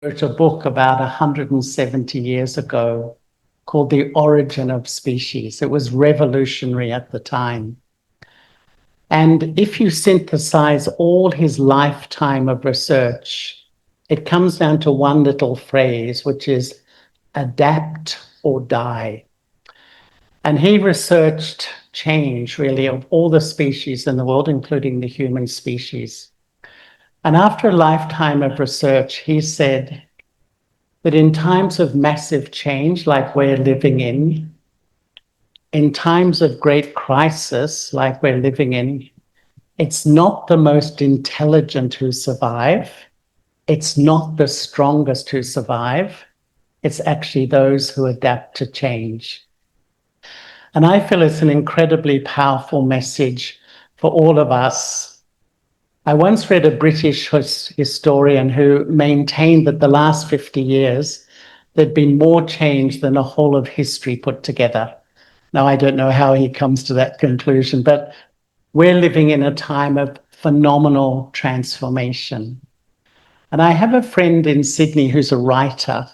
wrote a book about 170 years ago called The Origin of Species. It was revolutionary at the time. And if you synthesize all his lifetime of research, it comes down to one little phrase, which is adapt or die. And he researched change, really, of all the species in the world, including the human species. And after a lifetime of research, he said that in times of massive change, like we're living in times of great crisis, like we're living in, it's not the most intelligent who survive. It's not the strongest who survive. It's actually those who adapt to change. And I feel it's an incredibly powerful message for all of us. I once read a British historian who maintained that the last 50 years, there'd been more change than the whole of history put together. Now, I don't know how he comes to that conclusion, but we're living in a time of phenomenal transformation. And I have a friend in Sydney who's a writer,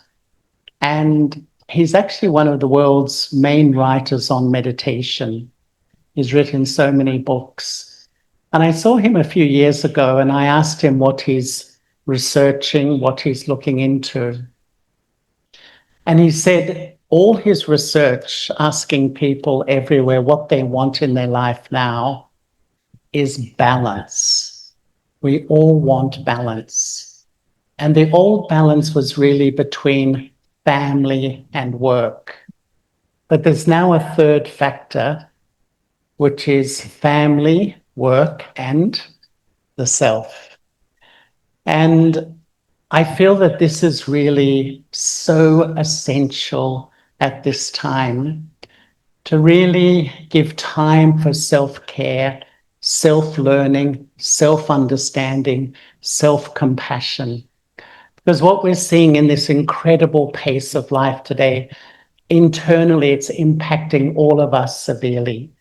and he's actually one of the world's main writers on meditation. He's written so many books. And I saw him a few years ago and I asked him what he's researching, what he's looking into. And he said all his research, asking people everywhere what they want in their life now, is balance. We all want balance. And the old balance was really between family and work. But there's now a third factor, which is family, work, and the self. And I feel that this is really so essential at this time to really give time for self-care, self-learning, self-understanding, self-compassion. Because what we're seeing in this incredible pace of life today, internally, it's impacting all of us severely.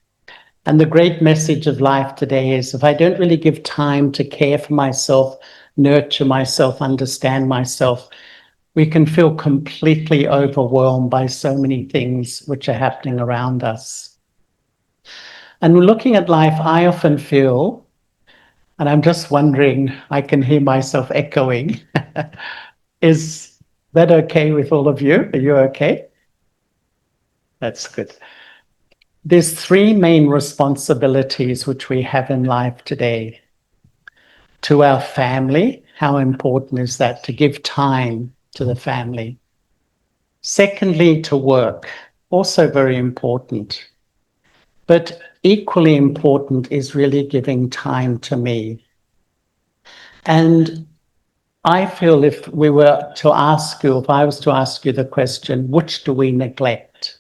And the great message of life today is if I don't really give time to care for myself, nurture myself, understand myself, we can feel completely overwhelmed by so many things which are happening around us. And looking at life, I often feel, and I'm just wondering, I can hear myself echoing, is that okay with all of you? Are you okay? That's good. There's three main responsibilities which we have in life today. To our family, how important is that to give time to the family? Secondly, to work, also very important. But equally important is really giving time to me. And I feel if we were to ask you, if I was to ask you the question, which do we neglect?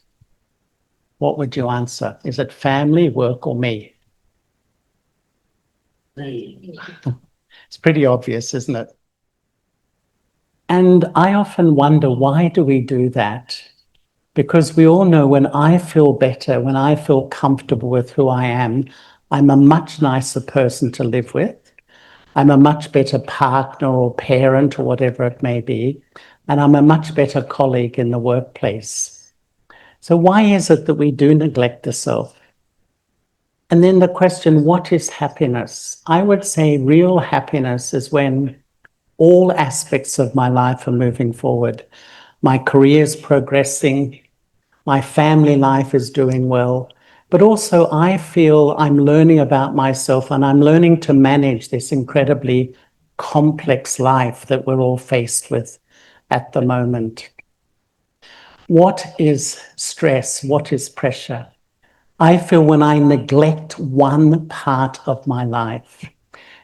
What would you answer? Is it family, work, or me? It's pretty obvious, isn't it? And I often wonder, why do we do that? Because we all know when I feel better, when I feel comfortable with who I am, I'm a much nicer person to live with. I'm a much better partner or parent or whatever it may be. And I'm a much better colleague in the workplace. So why is it that we do neglect the self? And then the question, what is happiness? I would say real happiness is when all aspects of my life are moving forward. My career is progressing, my family life is doing well, but also I feel I'm learning about myself and I'm learning to manage this incredibly complex life that we're all faced with at the moment. What is stress? What is pressure? I feel when I neglect one part of my life,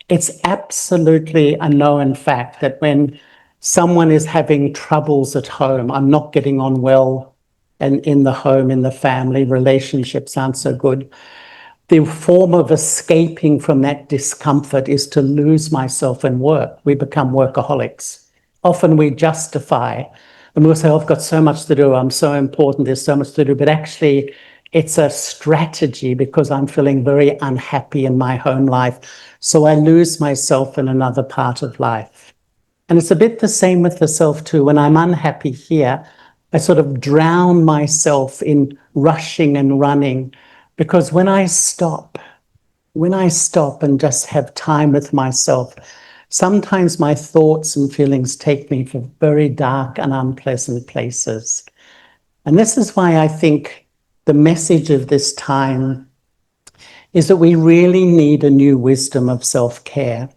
it's absolutely a known fact that when someone is having troubles at home, I'm not getting on well, and in the home, in the family, relationships aren't so good, the form of escaping from that discomfort is to lose myself in work. We become workaholics. Often we justify, and we'll say, oh, I've got so much to do, I'm so important, there's so much to do, but actually it's a strategy because I'm feeling very unhappy in my home life. So I lose myself in another part of life. And it's a bit the same with the self too. When I'm unhappy here, I sort of drown myself in rushing and running, because when I stop and just have time with myself, sometimes my thoughts and feelings take me for very dark and unpleasant places. And this is why I think the message of this time is that we really need a new wisdom of self-care.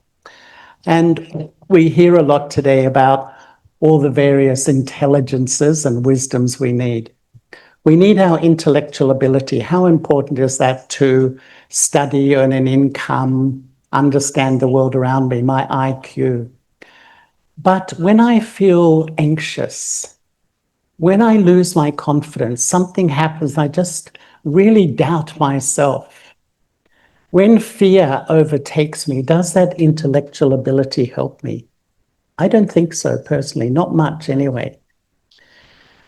And we hear a lot today about all the various intelligences and wisdoms we need. We need our intellectual ability. How important is that to study, earn an income, understand the world around me, my IQ? But when I feel anxious, when I lose my confidence, something happens, I just really doubt myself. When fear overtakes me, does that intellectual ability help me? I don't think so, personally, not much anyway.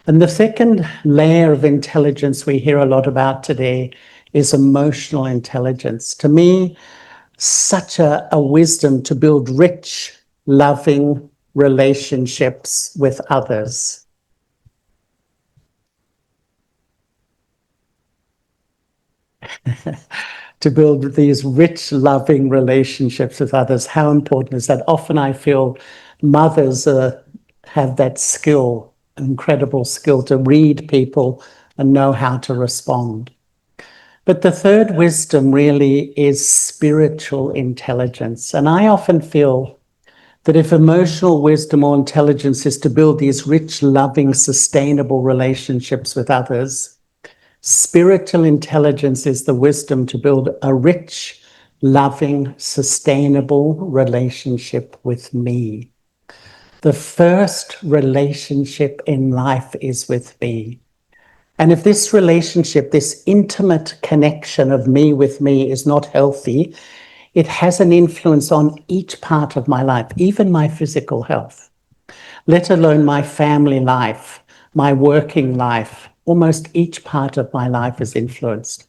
And the second layer of intelligence we hear a lot about today is emotional intelligence. To me, such a wisdom to build rich, loving relationships with others. To build these rich, loving relationships with others. How important is that? Often I feel mothers have that skill, incredible skill to read people and know how to respond. But the third wisdom really is spiritual intelligence. And I often feel that if emotional wisdom or intelligence is to build these rich, loving, sustainable relationships with others, spiritual intelligence is the wisdom to build a rich, loving, sustainable relationship with me. The first relationship in life is with me. And if this relationship, this intimate connection of me with me is not healthy, it has an influence on each part of my life, even my physical health, let alone my family life, my working life. Almost each part of my life is influenced.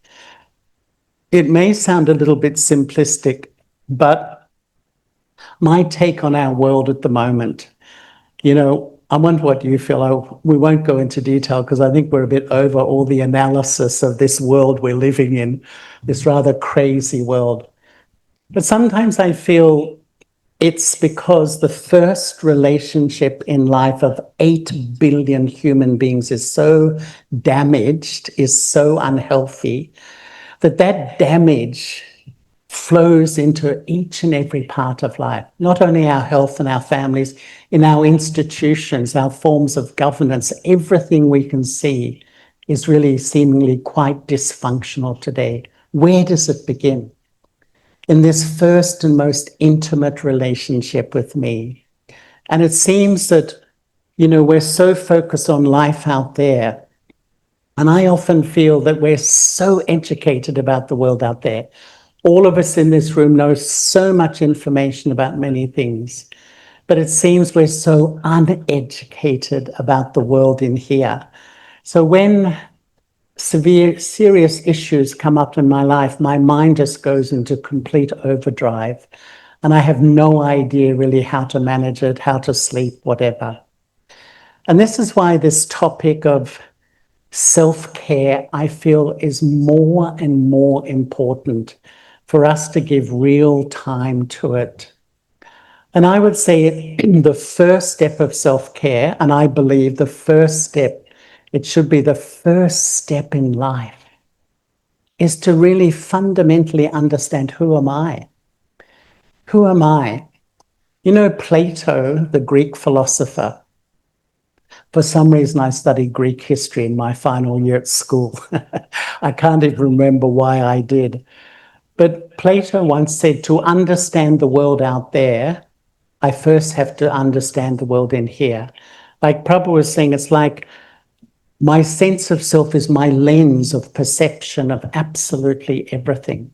It may sound a little bit simplistic, but my take on our world at the moment, I wonder what you feel. We won't go into detail because I think we're a bit over all the analysis of this world we're living in, this rather crazy world. But sometimes I feel it's because the first relationship in life of 8 billion human beings is so damaged, is so unhealthy, that damage flows into each and every part of life, not only our health and our families, in our institutions, our forms of governance. Everything we can see is really seemingly quite dysfunctional today. Where does it begin? In this first and most intimate relationship with me. And it seems that, we're so focused on life out there. And I often feel that we're so educated about the world out there. All of us in this room know so much information about many things, but it seems we're so uneducated about the world in here. So when serious issues come up in my life, my mind just goes into complete overdrive, and I have no idea really how to manage it, how to sleep, whatever. And this is why this topic of self-care, I feel, is more and more important for us to give real time to it. And I would say the first step of self-care, and I believe the first step, it should be the first step in life, is to really fundamentally understand, who am I? Who am I? Plato, the Greek philosopher, for some reason, I studied Greek history in my final year at school. I can't even remember why I did. But Plato once said, to understand the world out there, I first have to understand the world in here. Like Prabhupada was saying, it's like my sense of self is my lens of perception of absolutely everything.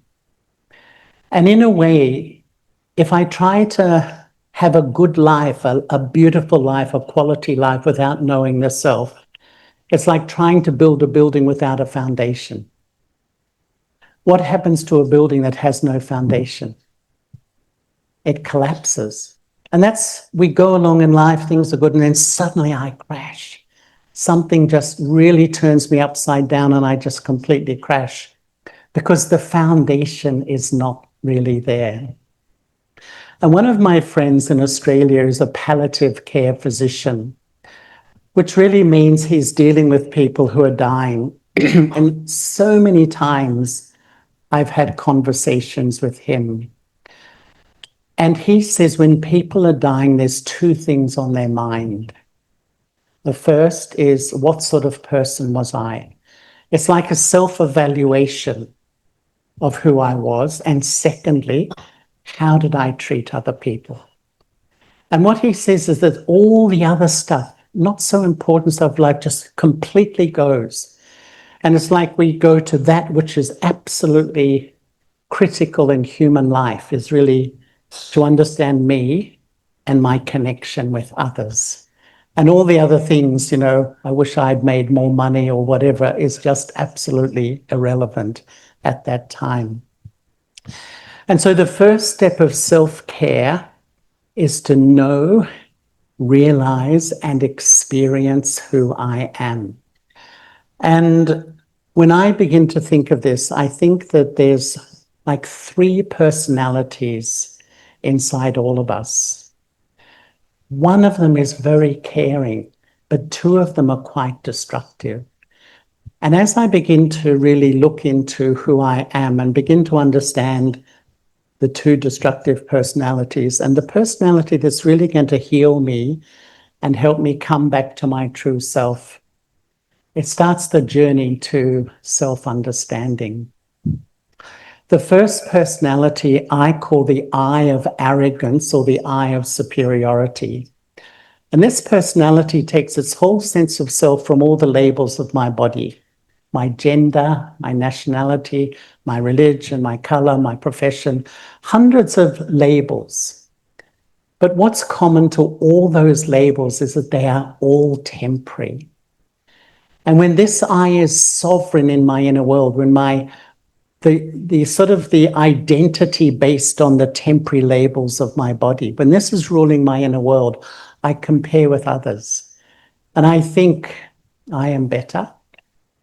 And in a way, if I try to have a good life, a beautiful life, a quality life without knowing the self, it's like trying to build a building without a foundation. What happens to a building that has no foundation? It collapses. And we go along in life, things are good, and then suddenly I crash. Something just really turns me upside down and I just completely crash because the foundation is not really there. And one of my friends in Australia is a palliative care physician, which really means he's dealing with people who are dying. And so many times I've had conversations with him. And he says when people are dying, there's two things on their mind. The first is, what sort of person was I? It's like a self-evaluation of who I was. And secondly, how did I treat other people? And what he says is that all the other stuff, not so important stuff, like just completely goes. And it's like we go to that which is absolutely critical in human life, is really to understand me and my connection with others. And all the other things, I wish I'd made more money or whatever, is just absolutely irrelevant at that time. And so the first step of self-care is to know, realize, and experience who I am. And when I begin to think of this, I think that there's like 3 personalities inside all of us. One of them is very caring, but 2 of them are quite destructive. And as I begin to really look into who I am and begin to understand the 2 destructive personalities and the personality that's really going to heal me and help me come back to my true self, it starts the journey to self-understanding. The first personality I call the I of arrogance or the I of superiority. And this personality takes its whole sense of self from all the labels of my body, my gender, my nationality, my religion, my color, my profession, hundreds of labels. But what's common to all those labels is that they are all temporary. And when this I is sovereign in my inner world, when the sort of the identity based on the temporary labels of my body, when this is ruling my inner world, I compare with others. And I think I am better.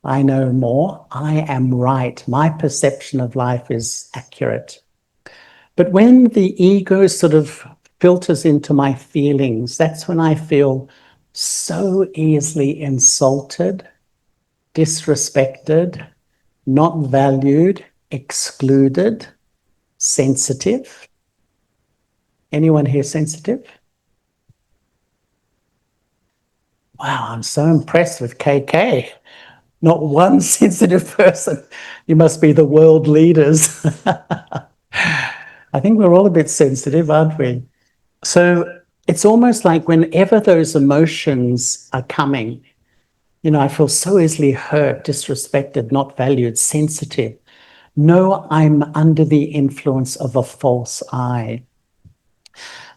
I know more. I am right. My perception of life is accurate. But when the ego sort of filters into my feelings, that's when I feel so easily insulted, disrespected, not valued, excluded, sensitive. Anyone here sensitive? Wow, I'm so impressed with KK. Not one sensitive person. You must be the world leaders. I think we're all a bit sensitive, aren't we? So it's almost like whenever those emotions are coming, I feel so easily hurt, disrespected, not valued, sensitive. No, I'm under the influence of a false I.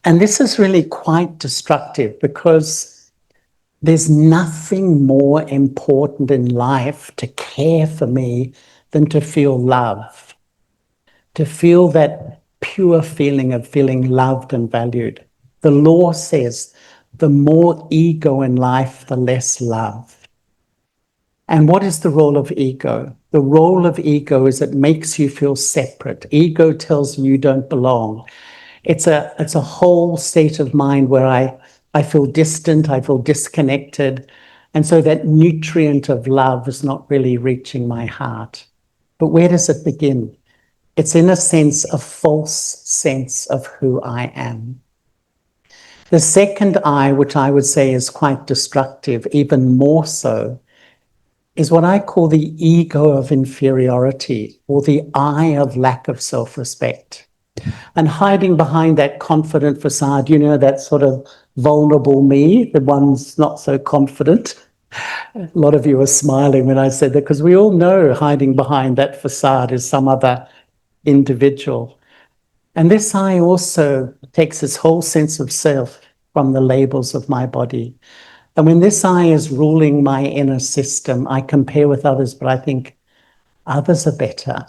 And this is really quite destructive because there's nothing more important in life to care for me than to feel love, to feel that pure feeling of feeling loved and valued. The law says the more ego in life, the less love. And what is the role of ego? The role of ego is it makes you feel separate. Ego tells you don't belong. It's a whole state of mind where I feel distant, I feel disconnected. And so that nutrient of love is not really reaching my heart. But where does it begin? It's in a sense, a false sense of who I am. The second I, which I would say is quite destructive, even more so, is what I call the ego of inferiority or the I of lack of self-respect. And hiding behind that confident facade, that sort of vulnerable me, the one's not so confident. A lot of you are smiling when I said that because we all know hiding behind that facade is some other individual. And this I also takes its whole sense of self from the labels of my body. And when this I is ruling my inner system, I compare with others, but I think others are better.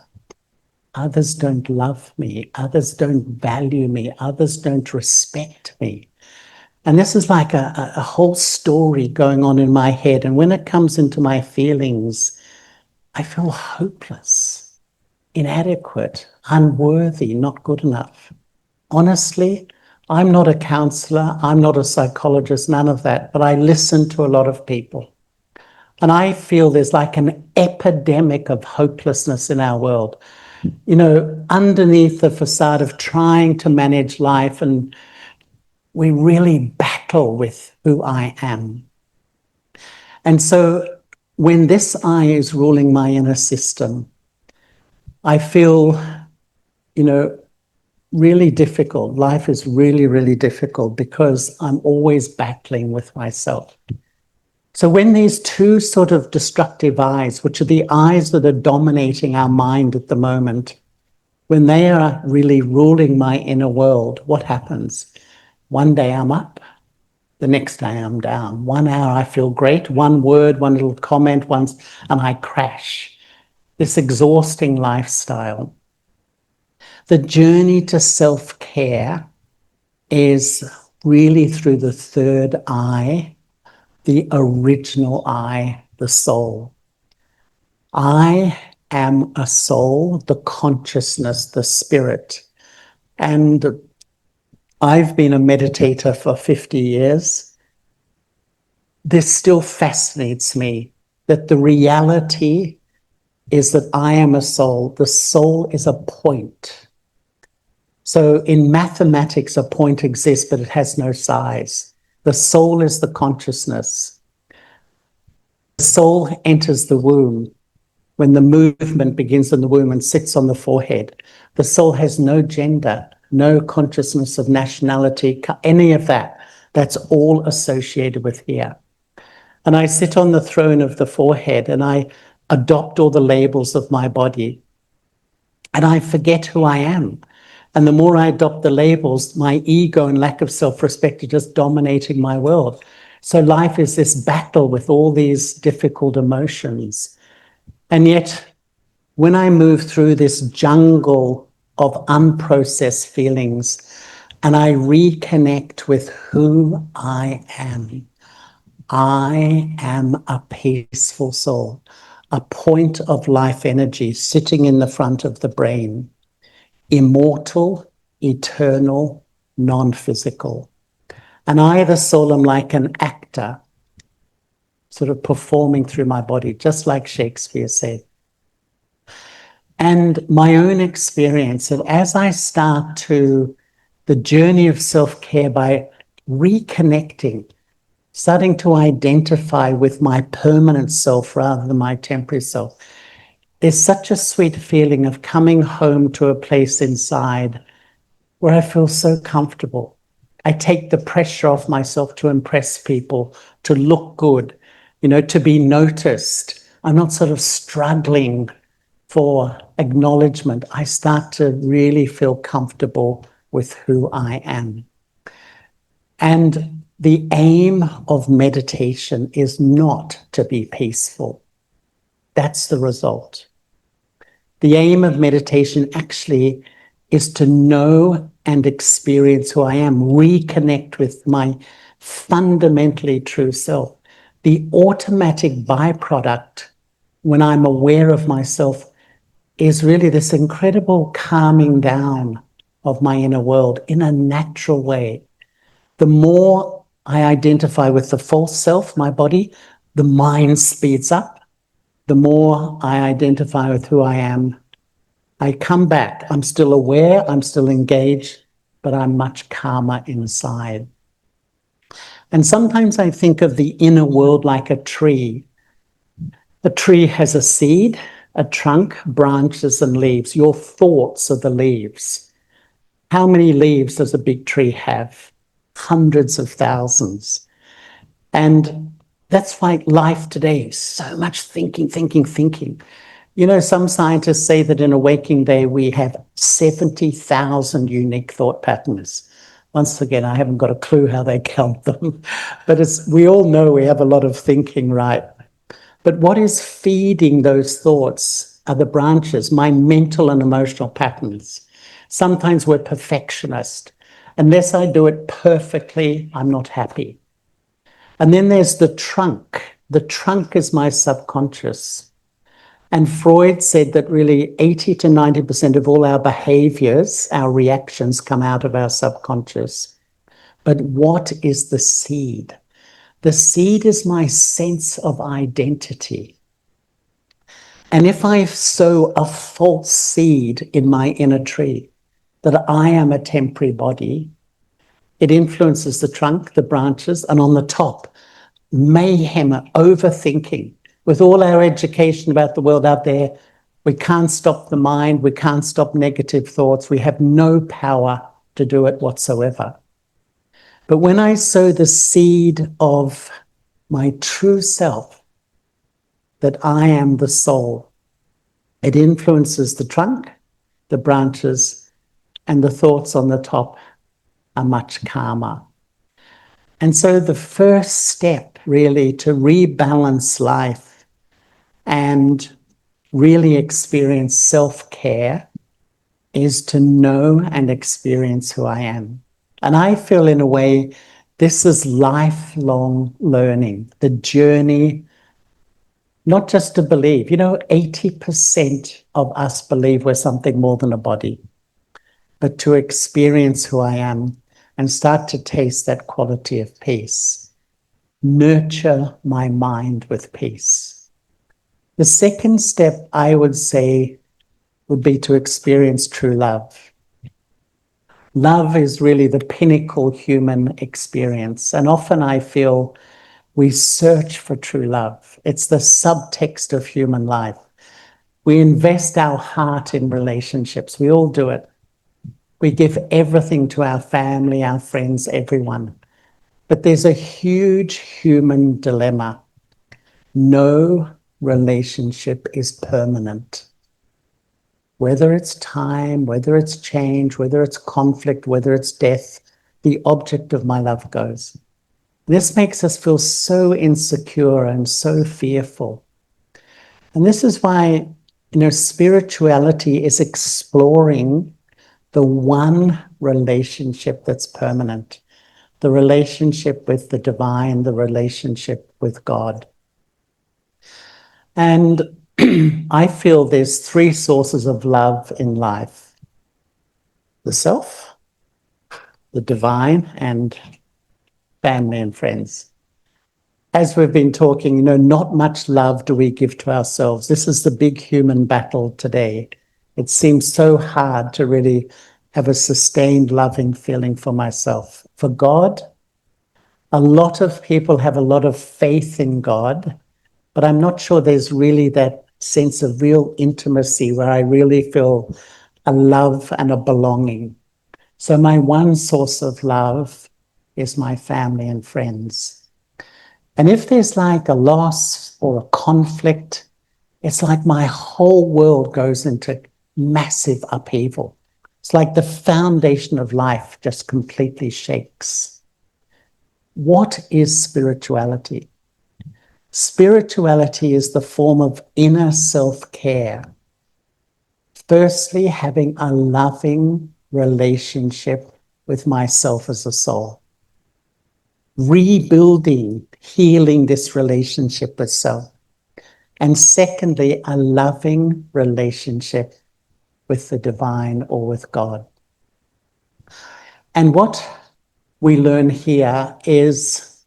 others don't love me, others don't value me, others don't respect me. And this is like a whole story going on in my head. And when it comes into my feelings, I feel hopeless, inadequate, unworthy, not good enough. Honestly, I'm not a counselor, I'm not a psychologist, none of that, but I listen to a lot of people. And I feel there's like an epidemic of hopelessness in our world. You know, underneath the facade of trying to manage life, and we really battle with who I am. And so when this I is ruling my inner system, I feel, you know, really difficult. Life is really, really difficult because I'm always battling with myself. So when these two sort of destructive eyes, which are the eyes that are dominating our mind at the moment, when they are really ruling my inner world, what happens? One day I'm up, the next day I'm down. 1 hour I feel great, one word, one little comment, and I crash. This exhausting lifestyle. The journey to self-care is really through the third eye, the original I, the soul. I am a soul, the consciousness, the spirit. And I've been a meditator for 50 years. This still fascinates me, that the reality is that I am a soul. The soul is a point. So in mathematics, a point exists, but it has no size. The soul is the consciousness. The soul enters the womb when the movement begins in the womb and sits on the forehead. The soul has no gender, no consciousness of nationality, any of that. That's all associated with here. And I sit on the throne of the forehead and I adopt all the labels of my body. And I forget who I am. And the more I adopt the labels, my ego and lack of self-respect are just dominating my world. So life is this battle with all these difficult emotions. And yet, when I move through this jungle of unprocessed feelings and I reconnect with who I am a peaceful soul, a point of life energy sitting in the front of the brain, immortal, eternal, non-physical. And I, the soul, am like an actor, sort of performing through my body, just like Shakespeare said. And my own experience, and as I start to the journey of self-care by reconnecting, starting to identify with my permanent self rather than my temporary self, there's such a sweet feeling of coming home to a place inside where I feel so comfortable. I take the pressure off myself to impress people, to look good, you know, to be noticed. I'm not sort of struggling for acknowledgement. I start to really feel comfortable with who I am. And the aim of meditation is not to be peaceful. That's the result. The aim of meditation actually is to know and experience who I am, reconnect with my fundamentally true self. The automatic byproduct when I'm aware of myself is really this incredible calming down of my inner world in a natural way. The more I identify with the false self, my body, the mind speeds up. The more I identify with who I am, I come back. I'm still aware, I'm still engaged, but I'm much calmer inside. And sometimes I think of the inner world like a tree. The tree has a seed, a trunk, branches, and leaves. Your thoughts are the leaves. How many leaves does a big tree have? Hundreds of thousands. And that's why life today is so much thinking, thinking, thinking. You know, some scientists say that in a waking day, we have 70,000 unique thought patterns. Once again, I haven't got a clue how they count them, but we all know we have a lot of thinking, right? But what is feeding those thoughts are the branches, my mental and emotional patterns. Sometimes we're perfectionist. Unless I do it perfectly, I'm not happy. And then there's the trunk. The trunk is my subconscious. And Freud said that really 80 to 90% of all our behaviors, our reactions come out of our subconscious. But what is the seed? The seed is my sense of identity. And if I sow a false seed in my inner tree, that I am a temporary body, it influences the trunk, the branches, and on the top, mayhem, overthinking. With all our education about the world out there, we can't stop the mind, we can't stop negative thoughts, we have no power to do it whatsoever. But when I sow the seed of my true self, that I am the soul, it influences the trunk, the branches, and the thoughts on the top are much calmer. And so the first step really to rebalance life and really experience self-care is to know and experience who I am. And I feel in a way, this is lifelong learning, the journey, not just to believe. 80% of us believe we're something more than a body, but to experience who I am and start to taste that quality of peace. Nurture my mind with peace. The second step, I would say, would be to experience true love. Love is really the pinnacle human experience. And often I feel we search for true love. It's the subtext of human life. We invest our heart in relationships. We all do it. We give everything to our family, our friends, everyone. But there's a huge human dilemma. No relationship is permanent. Whether it's time, whether it's change, whether it's conflict, whether it's death, the object of my love goes. This makes us feel so insecure and so fearful. And this is why, spirituality is exploring the one relationship that's permanent, the relationship with the divine, the relationship with God. And I feel there's three sources of love in life: the self, the divine, and family and friends. As we've been talking, not much love do we give to ourselves. This is the big human battle today. It seems so hard to really have a sustained loving feeling for myself. For God, a lot of people have a lot of faith in God, but I'm not sure there's really that sense of real intimacy where I really feel a love and a belonging. So my one source of love is my family and friends. And if there's like a loss or a conflict, it's like my whole world goes into massive upheaval. It's like the foundation of life just completely shakes. What is spirituality? Spirituality is the form of inner self-care. Firstly, having a loving relationship with myself as a soul. Rebuilding, healing this relationship with self. And secondly, a loving relationship with the divine or with God. And what we learn here is,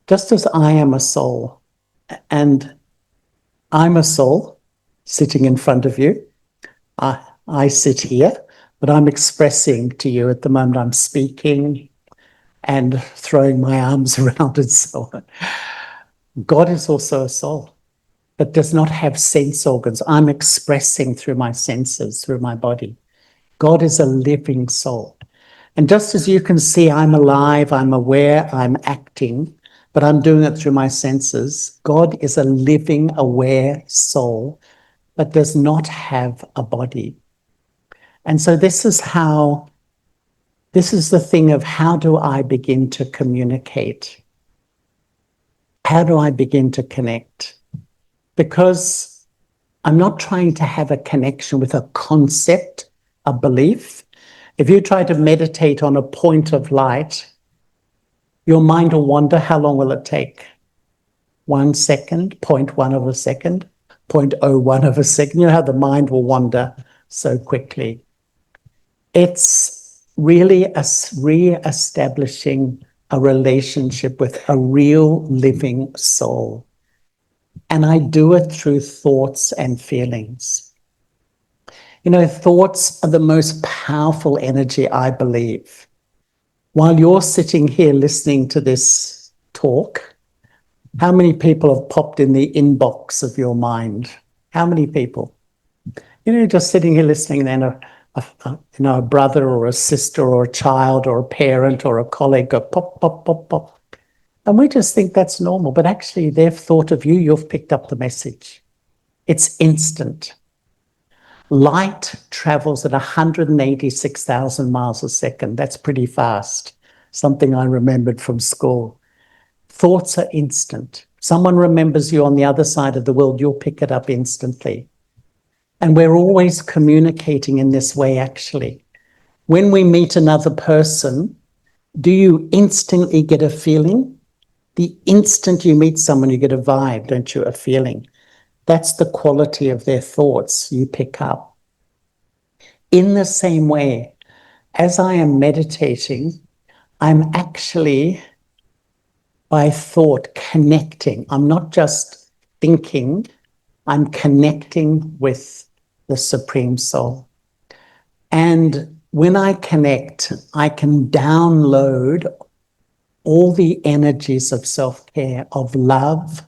just as I am a soul, and I'm a soul sitting in front of you, I sit here, but I'm expressing to you at the moment. I'm speaking and throwing my arms around and so on. God is also a soul, but does not have sense organs. I'm expressing through my senses, through my body. God is a living soul. And just as you can see, I'm alive, I'm aware, I'm acting, but I'm doing it through my senses. God is a living, aware soul, but does not have a body. And so this is the thing of how do I begin to communicate? How do I begin to connect? Because I'm not trying to have a connection with a concept, a belief. If you try to meditate on a point of light, your mind will wander. How long will it take? 1 second, 0.1 of a second, 0.01 of a second. You know how the mind will wander so quickly. It's really us re-establishing a relationship with a real living soul. And I do it through thoughts and feelings. You know, thoughts are the most powerful energy, I believe. While you're sitting here listening to this talk, how many people have popped in the inbox of your mind? How many people? You know, just sitting here listening, and then a brother or a sister or a child or a parent or a colleague go pop, pop, pop, pop. And we just think that's normal, but actually they've thought of you, you've picked up the message. It's instant. Light travels at 186,000 miles a second. That's pretty fast. Something I remembered from school. Thoughts are instant. Someone remembers you on the other side of the world, you'll pick it up instantly. And we're always communicating in this way, actually. When we meet another person, do you instantly get a feeling? The instant you meet someone, you get a vibe, don't you? A feeling. That's the quality of their thoughts you pick up. In the same way, as I am meditating, I'm actually, by thought, connecting. I'm not just thinking, I'm connecting with the Supreme Soul. And when I connect, I can download all the energies of self-care, of love,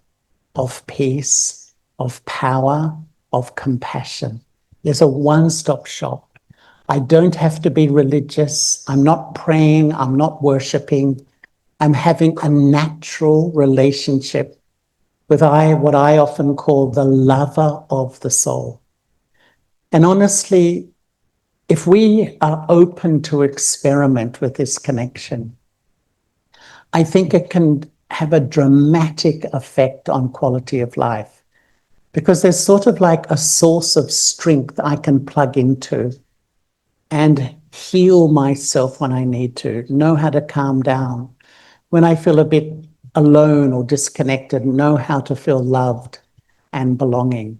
of peace, of power, of compassion. There's a one-stop shop. I don't have to be religious. I'm not praying. I'm not worshiping. I'm having a natural relationship with what I often call the lover of the soul. And honestly, if we are open to experiment with this connection, I think it can have a dramatic effect on quality of life, because there's sort of like a source of strength I can plug into and heal myself when I need to, know how to calm down. When I feel a bit alone or disconnected, know how to feel loved and belonging.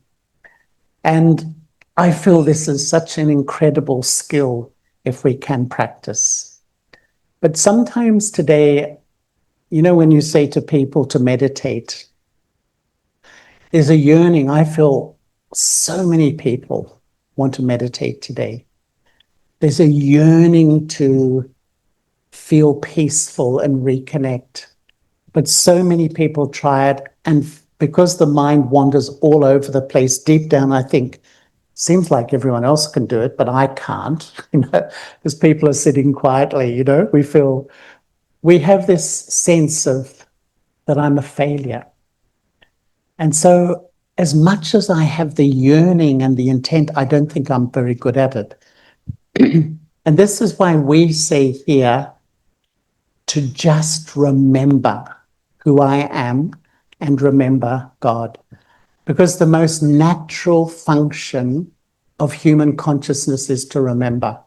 And I feel this is such an incredible skill if we can practice. But sometimes today, you know, when you say to people to meditate, there's a yearning. I feel so many people want to meditate today. There's a yearning to feel peaceful and reconnect. But so many people try it, and because the mind wanders all over the place, deep down, I think, seems like everyone else can do it, but I can't, you know, because people are sitting quietly, you know, we have this sense of that I'm a failure. And so as much as I have the yearning and the intent, I don't think I'm very good at it. And this is why we say here to just remember who I am and remember God. Because the most natural function of human consciousness is to remember.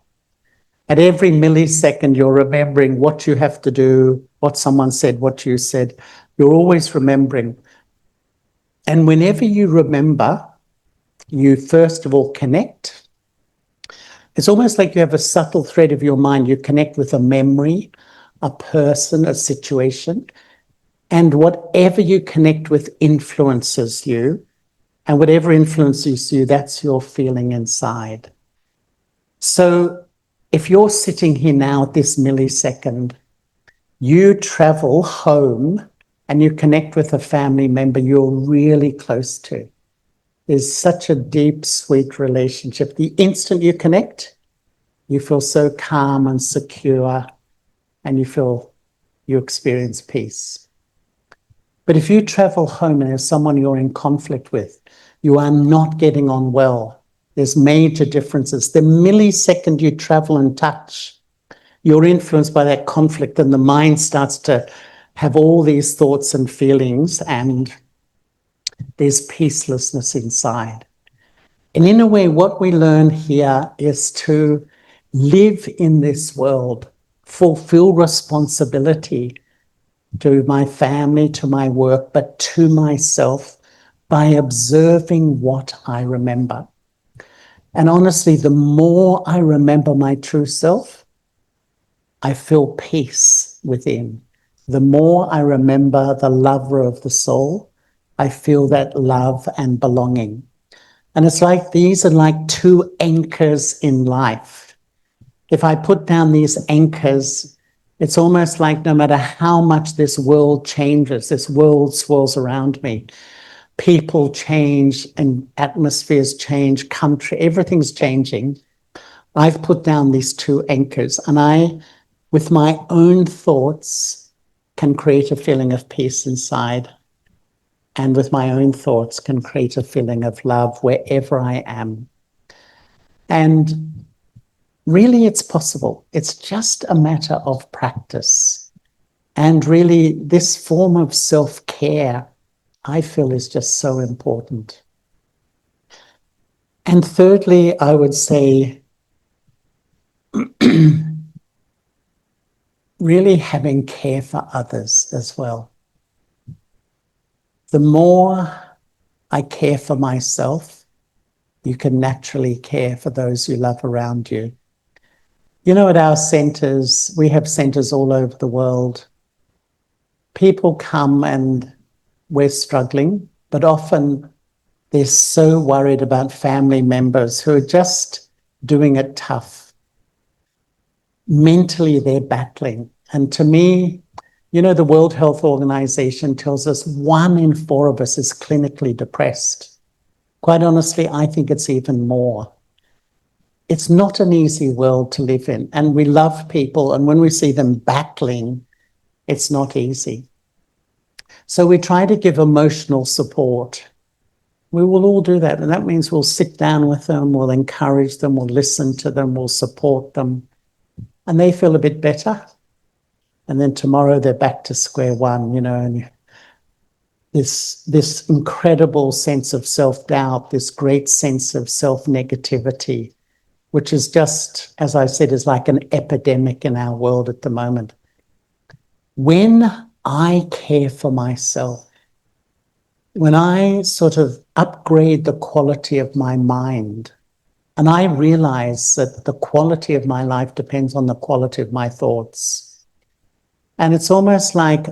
At every millisecond, you're remembering what you have to do, what someone said, what you said. You're always remembering. And whenever you remember, you first of all connect. It's almost like you have a subtle thread of your mind. You connect with a memory, a person, a situation, and whatever you connect with influences you, and whatever influences you, that's your feeling inside. So if you're sitting here now at this millisecond, you travel home and you connect with a family member you're really close to. There's such a deep, sweet relationship. The instant you connect, you feel so calm and secure, and you experience peace. But if you travel home and there's someone you're in conflict with, you are not getting on well, there's major differences. The millisecond you travel and touch, you're influenced by that conflict, and the mind starts to have all these thoughts and feelings, and there's peacelessness inside. And in a way, what we learn here is to live in this world, fulfill responsibility to my family, to my work, but to myself by observing what I remember. And honestly, the more I remember my true self, I feel peace within. The more I remember the lover of the soul, I feel that love and belonging. And it's like these are like two anchors in life. If I put down these anchors, it's almost like no matter how much this world changes, this world swirls around me, people change and atmospheres change, country, everything's changing. I've put down these two anchors, and I, with my own thoughts, can create a feeling of peace inside. And with my own thoughts can create a feeling of love wherever I am. And really, it's possible. It's just a matter of practice. And really, this form of self-care, I feel, is just so important. And thirdly, I would say really having care for others as well. The more I care for myself, you can naturally care for those you love around you. You know, at our centers, we have centers all over the world. People come and we're struggling, but often they're so worried about family members who are just doing it tough. Mentally, they're battling. And to me, you know, the World Health Organization tells us 1 in 4 of us is clinically depressed. Quite honestly, I think it's even more. It's not an easy world to live in, and we love people, and when we see them battling, it's not easy. So we try to give emotional support. We will all do that, and that means we'll sit down with them, we'll encourage them, we'll listen to them, we'll support them, and they feel a bit better. And then tomorrow they're back to square one, you know, and this incredible sense of self-doubt, this great sense of self-negativity, which is just, as I said, is like an epidemic in our world at the moment. When I care for myself, when I sort of upgrade the quality of my mind, and I realize that the quality of my life depends on the quality of my thoughts. And it's almost like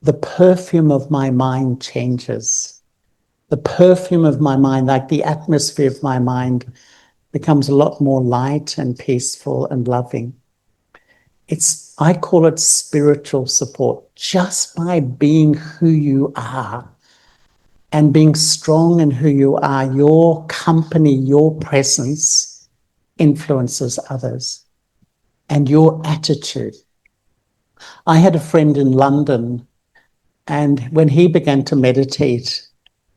the perfume of my mind changes. The perfume of my mind, like the atmosphere of my mind, becomes a lot more light and peaceful and loving. I call it spiritual support. Just by being who you are and being strong in who you are, your company, your presence influences others, and your attitude. I had a friend in London, and when he began to meditate,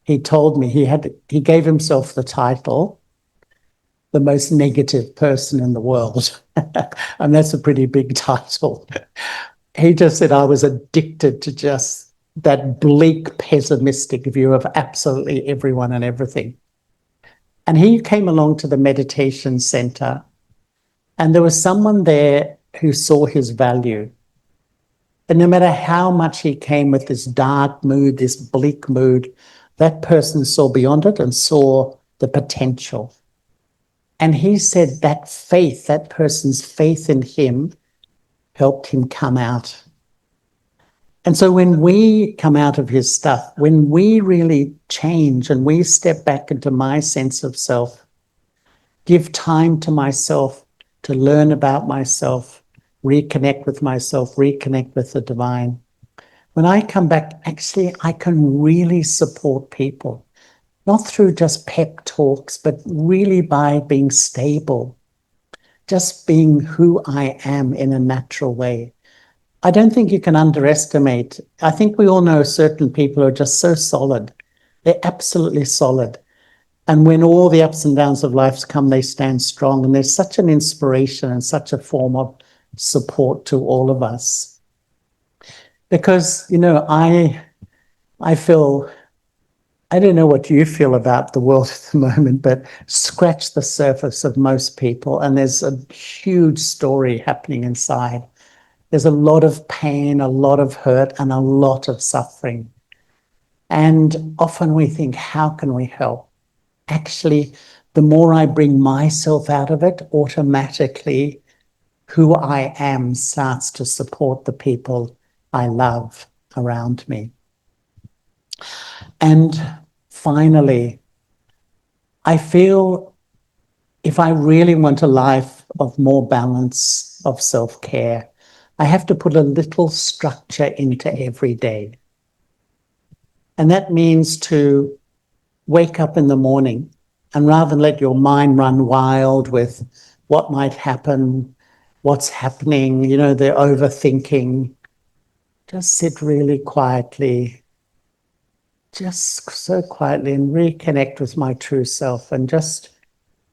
he told me he gave himself the title, the most negative person in the world. And that's a pretty big title. He just said I was addicted to just that bleak, pessimistic view of absolutely everyone and everything. And he came along to the meditation center, and there was someone there who saw his value. And no matter how much he came with this dark mood, this bleak mood, that person saw beyond it and saw the potential. And he said that faith, that person's faith in him, helped him come out. And so when we come out of his stuff, when we really change and we step back into my sense of self, give time to myself to learn about myself, reconnect with myself, reconnect with the divine. When I come back, actually, I can really support people, not through just pep talks, but really by being stable, just being who I am in a natural way. I don't think you can underestimate. I think we all know certain people are just so solid. They're absolutely solid. And when all the ups and downs of life come, they stand strong. And there's such an inspiration and such a form of support to all of us. Because, you know, I feel I don't know what you feel about the world at the moment, but scratch the surface of most people, and there's a huge story happening inside. There's a lot of pain, a lot of hurt, and a lot of suffering. And often we think, how can we help? Actually, the more I bring myself out of it, automatically who I am starts to support the people I love around me. And finally, I feel if I really want a life of more balance, of self-care, I have to put a little structure into every day. And that means to wake up in the morning and rather than let your mind run wild with what might happen, what's happening, the overthinking, just sit really quietly, just so quietly and reconnect with my true self and just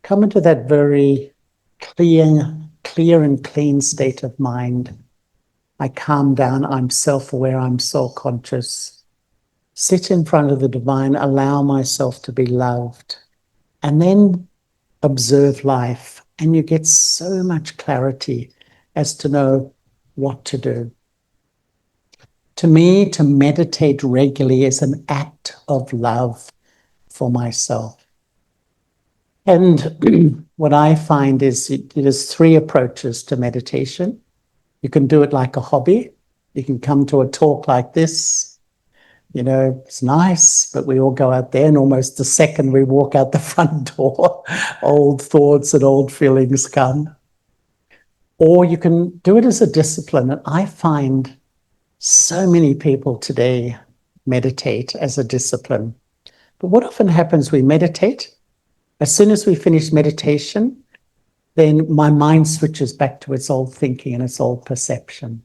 come into that very clear and clean state of mind. I calm down, I'm self-aware, I'm soul-conscious. Sit in front of the divine, allow myself to be loved, and then observe life. And you get so much clarity as to know what to do. To me, to meditate regularly is an act of love for myself. And what I find is there's three approaches to meditation. You can do it like a hobby. You can come to a talk like this. It's nice, but we all go out there and almost the second we walk out the front door, old thoughts and old feelings come. Or you can do it as a discipline. And I find so many people today meditate as a discipline. But what often happens, we meditate. As soon as we finish meditation, then my mind switches back to its old thinking and its old perception.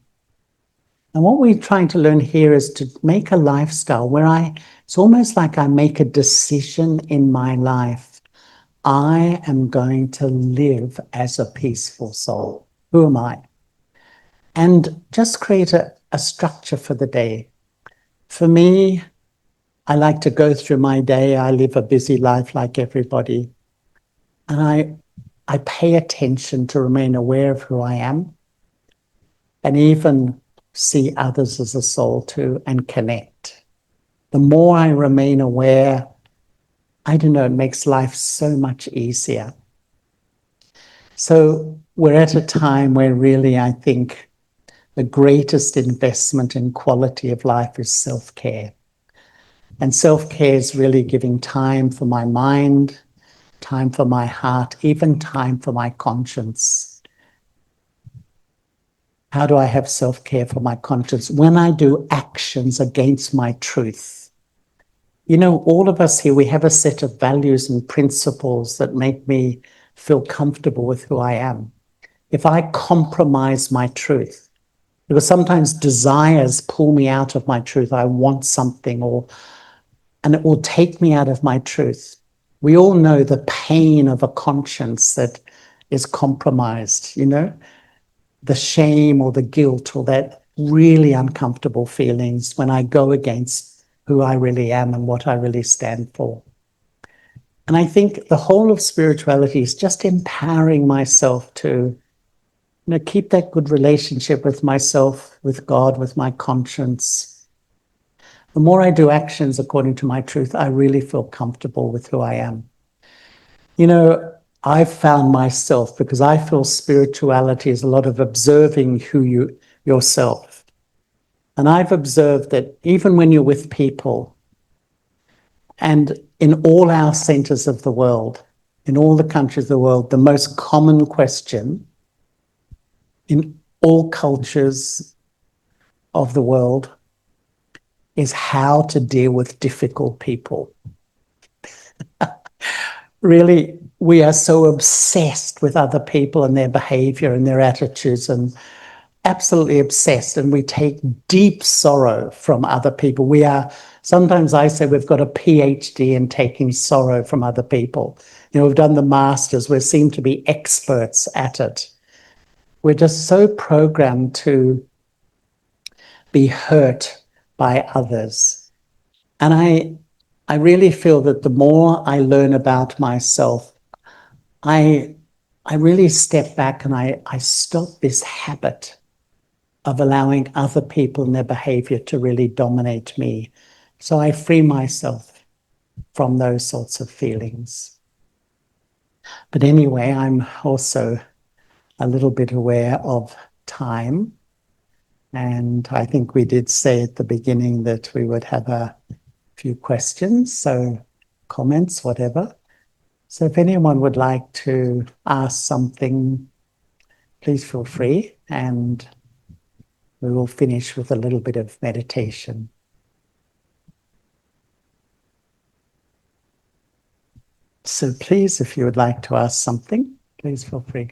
And what we're trying to learn here is to make a lifestyle where it's almost like I make a decision in my life. I am going to live as a peaceful soul. Who am I? And just create a structure for the day. For me, I like to go through my day. I live a busy life like everybody. And I pay attention to remain aware of who I am and even see others as a soul too and connect. The more I remain aware, I don't know, it makes life so much easier. So we're at a time where really I think the greatest investment in quality of life is self-care. And self-care is really giving time for my mind, time for my heart, even time for my conscience. How do I have self-care for my conscience? When I do actions against my truth. All of us here, we have a set of values and principles that make me feel comfortable with who I am. If I compromise my truth, because sometimes desires pull me out of my truth, I want something, and it will take me out of my truth. We all know the pain of a conscience that is compromised, the shame or the guilt or that really uncomfortable feelings when I go against who I really am and what I really stand for. And I think the whole of spirituality is just empowering myself to keep that good relationship with myself, with God, with my conscience. The more I do actions according to my truth, I really feel comfortable with who I am. I've found myself, because I feel spirituality is a lot of observing yourself. And I've observed that even when you're with people, and in all our centers of the world, in all the countries of the world, the most common question in all cultures of the world is how to deal with difficult people. Really, we are so obsessed with other people and their behavior and their attitudes, and absolutely obsessed, and we take deep sorrow from other people. Sometimes I say we've got a PhD in taking sorrow from other people. We've done the masters, we seem to be experts at it. We're just so programmed to be hurt by others. And I really feel that the more I learn about myself, I really step back and I stop this habit of allowing other people and their behavior to really dominate me. So I free myself from those sorts of feelings. But anyway, I'm also a little bit aware of time. And I think we did say at the beginning that we would have a few questions, so comments, whatever. So if anyone would like to ask something, please feel free, and we will finish with a little bit of meditation. So please, if you would like to ask something, please feel free.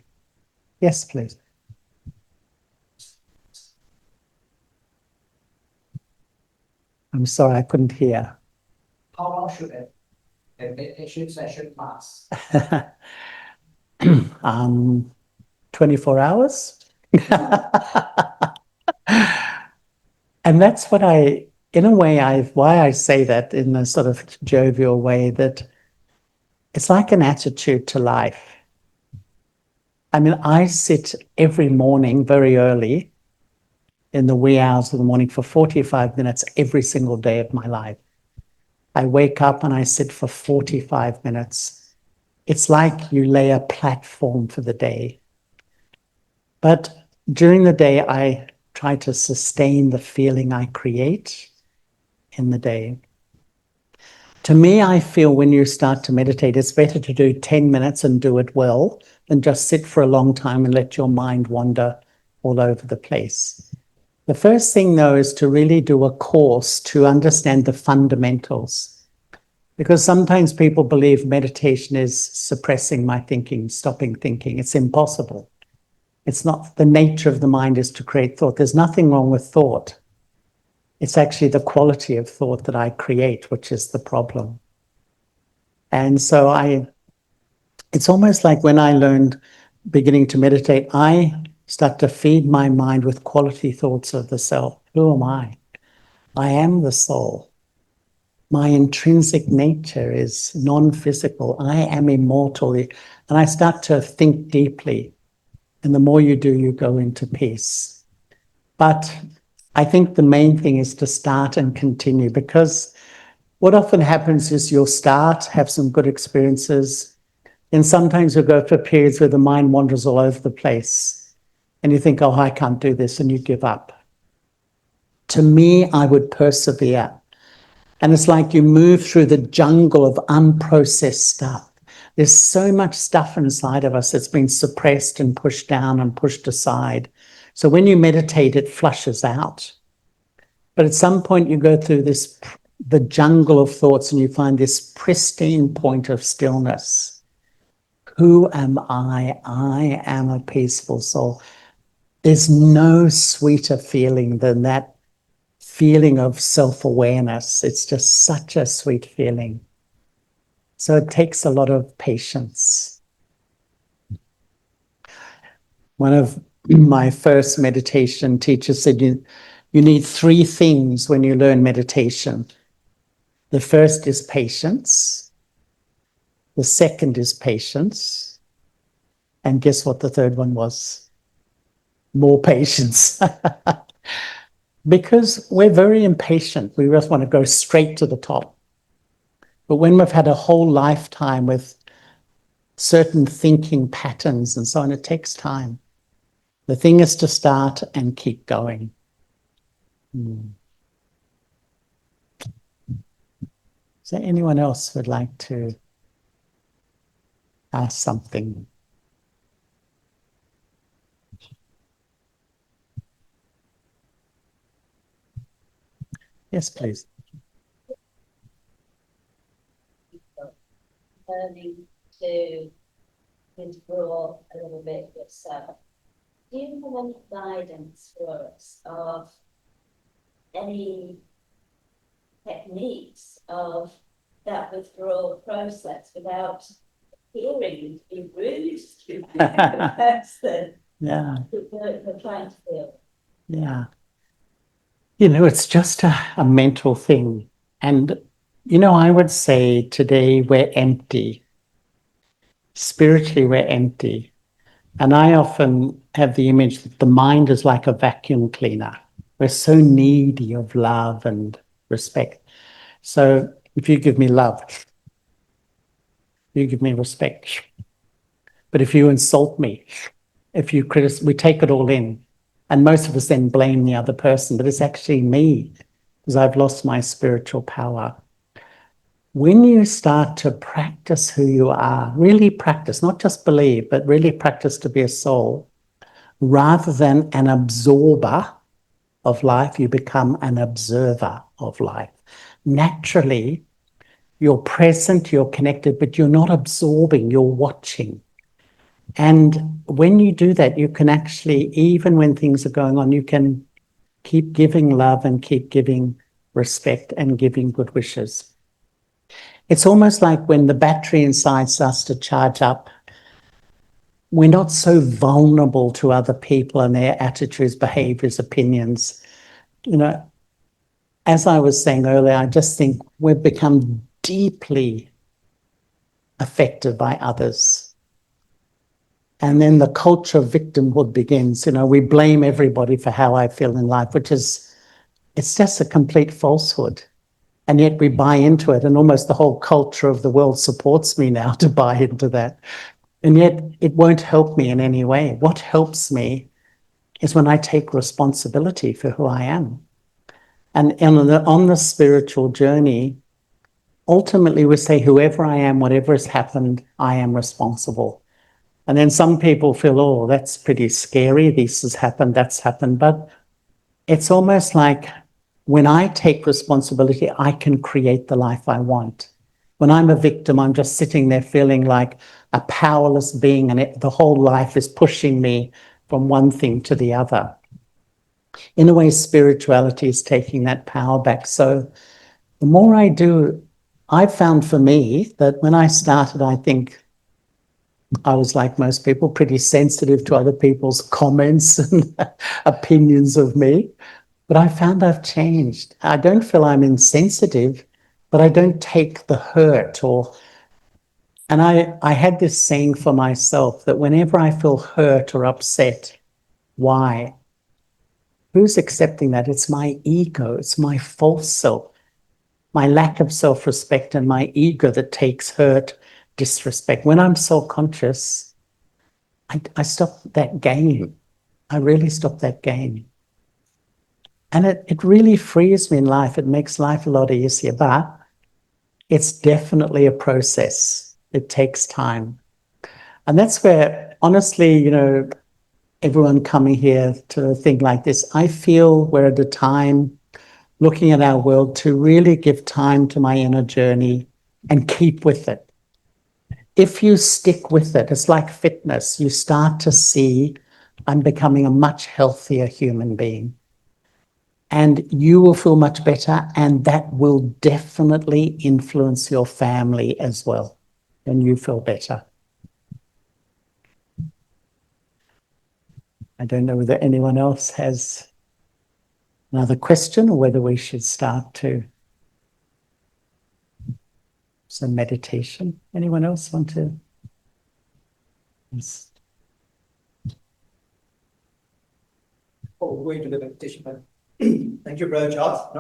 Yes, please. I'm sorry, I couldn't hear. How long should a meditation session last? 24 hours. And that's what in a way, why I say that in a sort of jovial way, that it's like an attitude to life. I mean, I sit every morning very early in the wee hours of the morning for 45 minutes every single day of my life. I wake up and I sit for 45 minutes. It's like you lay a platform for the day. But during the day, I try to sustain the feeling I create in the day. To me, I feel when you start to meditate, it's better to do 10 minutes and do it well than just sit for a long time and let your mind wander all over the place. The first thing, though, is to really do a course to understand the fundamentals. Because sometimes people believe meditation is suppressing my thinking, stopping thinking. It's impossible. It's not. The nature of the mind is to create thought. There's nothing wrong with thought. It's actually the quality of thought that I create, which is the problem. And so it's almost like when I learned beginning to meditate, I start to feed my mind with quality thoughts of the self. Who am I? I am the soul. My intrinsic nature is non-physical. I am immortal. And I start to think deeply. And the more you do, you go into peace. But I think the main thing is to start and continue, because what often happens is you'll start, have some good experiences, and sometimes you'll go for periods where the mind wanders all over the place and you think, oh, I can't do this, and you give up. To me, I would persevere. And it's like you move through the jungle of unprocessed stuff. There's so much stuff inside of us that's been suppressed and pushed down and pushed aside. So when you meditate, it flushes out. But at some point you go through the jungle of thoughts, and you find this pristine point of stillness. Who am I? I am a peaceful soul. There's no sweeter feeling than that feeling of self-awareness. It's just such a sweet feeling. So it takes a lot of patience. One of my first meditation teachers said, you need three things when you learn meditation. The first is patience. The second is patience. And guess what the third one was? More patience. Because we're very impatient. We just want to go straight to the top. But when we've had a whole lifetime with certain thinking patterns and so on, it takes time. The thing is to start and keep going. Is there anyone else who would like to ask something? Yes, please. Learning to withdraw a little bit yourself. Do you have any guidance for us of any techniques of that withdrawal process without appearing to be rude to the person Yeah. you're trying to feel? Yeah. It's just a mental thing. And I would say today we're empty. Spiritually, we're empty. And I often have the image that the mind is like a vacuum cleaner. We're so needy of love and respect. So if you give me love, you give me respect. But if you insult me, if you criticize, we take it all in. And most of us then blame the other person, but it's actually me because I've lost my spiritual power. When you start to practice who you are, really practice, not just believe, but really practice to be a soul, rather than an absorber of life, you become an observer of life. Naturally, you're present, you're connected, but you're not absorbing, you're watching. And when you do that, you can actually, even when things are going on, you can keep giving love and keep giving respect and giving good wishes. It's almost like when the battery inside starts to charge up, we're not so vulnerable to other people and their attitudes, behaviors, opinions. As I was saying earlier, I just think we've become deeply affected by others. And then the culture of victimhood begins. We blame everybody for how I feel in life, it's just a complete falsehood. And yet we buy into it, and almost the whole culture of the world supports me now to buy into that. And yet it won't help me in any way. What helps me is when I take responsibility for who I am. And on the spiritual journey, ultimately we say, whoever I am, whatever has happened, I am responsible. And then some people feel, oh, that's pretty scary. This has happened, that's happened. But it's almost like when I take responsibility, I can create the life I want. When I'm a victim, I'm just sitting there feeling like a powerless being, and the whole life is pushing me from one thing to the other. In a way, spirituality is taking that power back. So the more I do, I've found for me that when I started, I think I was, like most people, pretty sensitive to other people's comments and opinions of me. But I found I've changed. I don't feel I'm insensitive, but I don't take the hurt and I had this saying for myself that whenever I feel hurt or upset, why? Who's accepting that? It's my ego. It's my false self, my lack of self-respect and my ego that takes hurt, disrespect. When I'm self-conscious, I stop that game. I really stop that game. And it really frees me in life. It makes life a lot easier, but it's definitely a process. It takes time. And that's where, honestly, everyone coming here to a thing like this, I feel we're at a time looking at our world to really give time to my inner journey and keep with it. If you stick with it, it's like fitness. You start to see, I'm becoming a much healthier human being. And you will feel much better, and that will definitely influence your family as well, and you feel better. I don't know whether anyone else has another question or whether we should start to some meditation. Anyone else want to? Yes. Oh, going to the meditation. Thank you, Brother Charles.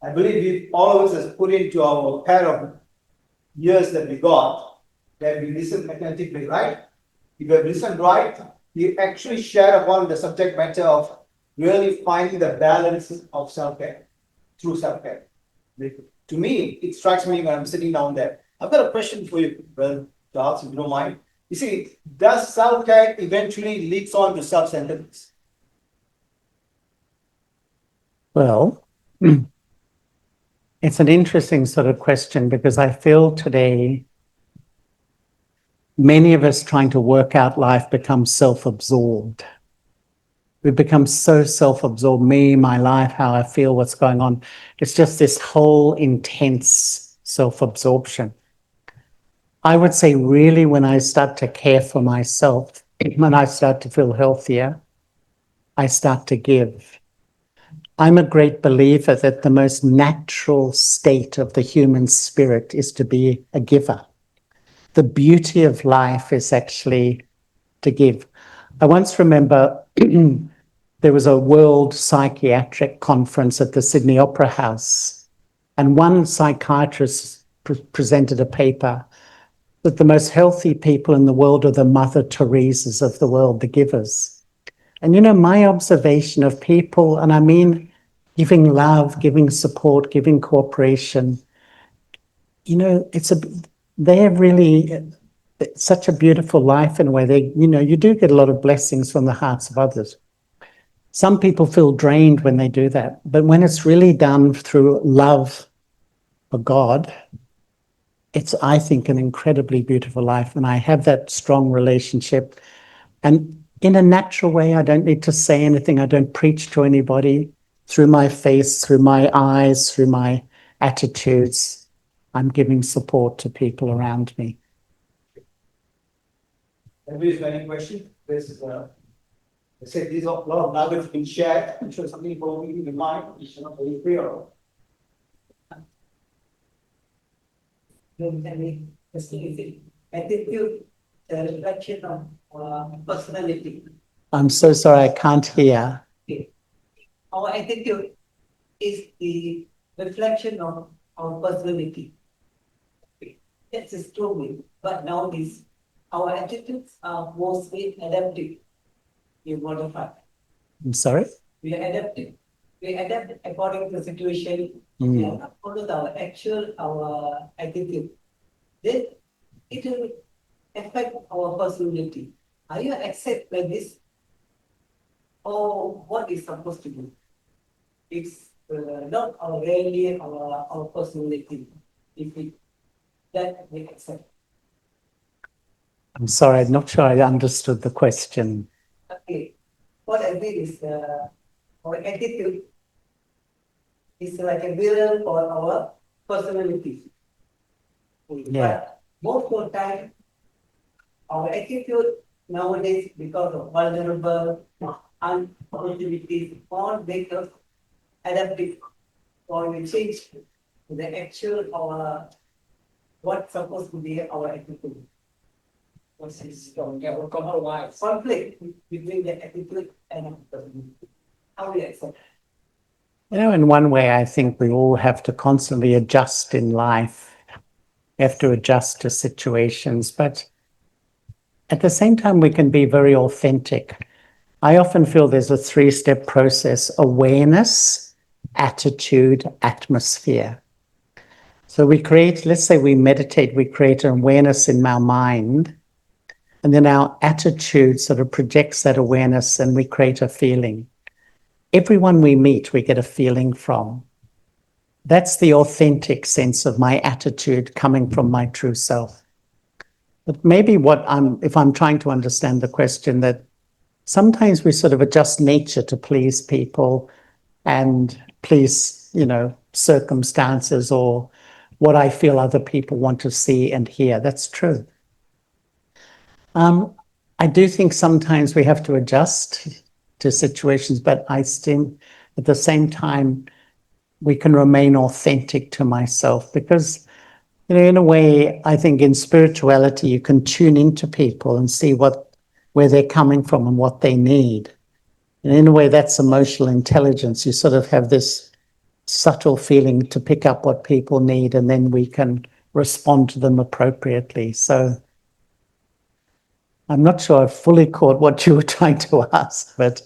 I believe all of us has put into our pair of years that we got, that we listen attentively, right? If you have listened right, you actually share upon the subject matter of really finding the balance of self-care, through self-care. To me, it strikes me when I'm sitting down there. I've got a question for you, Brother Charles, if you don't mind. You see, does self-care eventually leads on to self-centeredness? Well, it's an interesting sort of question because I feel today many of us trying to work out life become self-absorbed. We've become so self-absorbed, me, my life, how I feel, what's going on. It's just this whole intense self-absorption. I would say really when I start to care for myself, when I start to feel healthier, I start to give. I'm a great believer that the most natural state of the human spirit is to be a giver. The beauty of life is actually to give. I once remember there was a World Psychiatric Conference at the Sydney Opera House, and one psychiatrist presented a paper that the most healthy people in the world are the Mother Teresas of the world, the givers. And you know, my observation of people, and I mean giving love, giving support, giving cooperation, you know, they're really such a beautiful life in a way. You do get a lot of blessings from the hearts of others. Some people feel drained when they do that, but when it's really done through love for God, it's, I think, an incredibly beautiful life. And I have that strong relationship. And in a natural way, I don't need to say anything. I don't preach to anybody. Through my face, through my eyes, through my attitudes, I'm giving support to people around me. Anybody have any question? This is I said these are a lot of nuggets being shared. I'm sure something for me in the mind, which is not very clear. Attitude, the reflection of personality. I'm so sorry, I can't hear. Our attitude is the reflection of our personality. That's a true, but nowadays our attitudes are mostly adaptive. We modify. I'm sorry? We are adaptive. We adapt according to the situation. We are not follow our attitude. Then it will affect our personality. Are you accept like this? Or what is supposed to be? It's not really our personality. If we that we accept. I'm sorry, I'm not sure I understood the question. Okay. What I mean is our attitude is like a mirror for our personality. Yeah. But most of the time, our attitude nowadays, because of vulnerable opportunities, all make us adaptive or we change the actual our what's supposed to be our attitude. Conflict between the attitude and personality. How we accept. You know, in one way, I think we all have to constantly adjust in life. We have to adjust to situations, but at the same time, we can be very authentic. I often feel there's a 3-step process: awareness, attitude, atmosphere. So we create, let's say we meditate, we create an awareness in our mind, and then our attitude sort of projects that awareness and we create a feeling. Everyone we meet, we get a feeling from. That's the authentic sense of my attitude coming from my true self. But maybe if I'm trying to understand the question, that sometimes we sort of adjust nature to please people and please, circumstances or what I feel other people want to see and hear. That's true. I do think sometimes we have to adjust to situations, but I still, at the same time, we can remain authentic to myself because, in a way, I think in spirituality, you can tune into people and see where they're coming from and what they need. And in a way, that's emotional intelligence. You sort of have this subtle feeling to pick up what people need, and then we can respond to them appropriately. So I'm not sure I've fully caught what you were trying to ask, but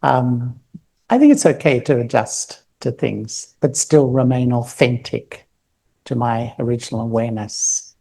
I think it's okay to adjust to things, but still remain authentic to my original awareness.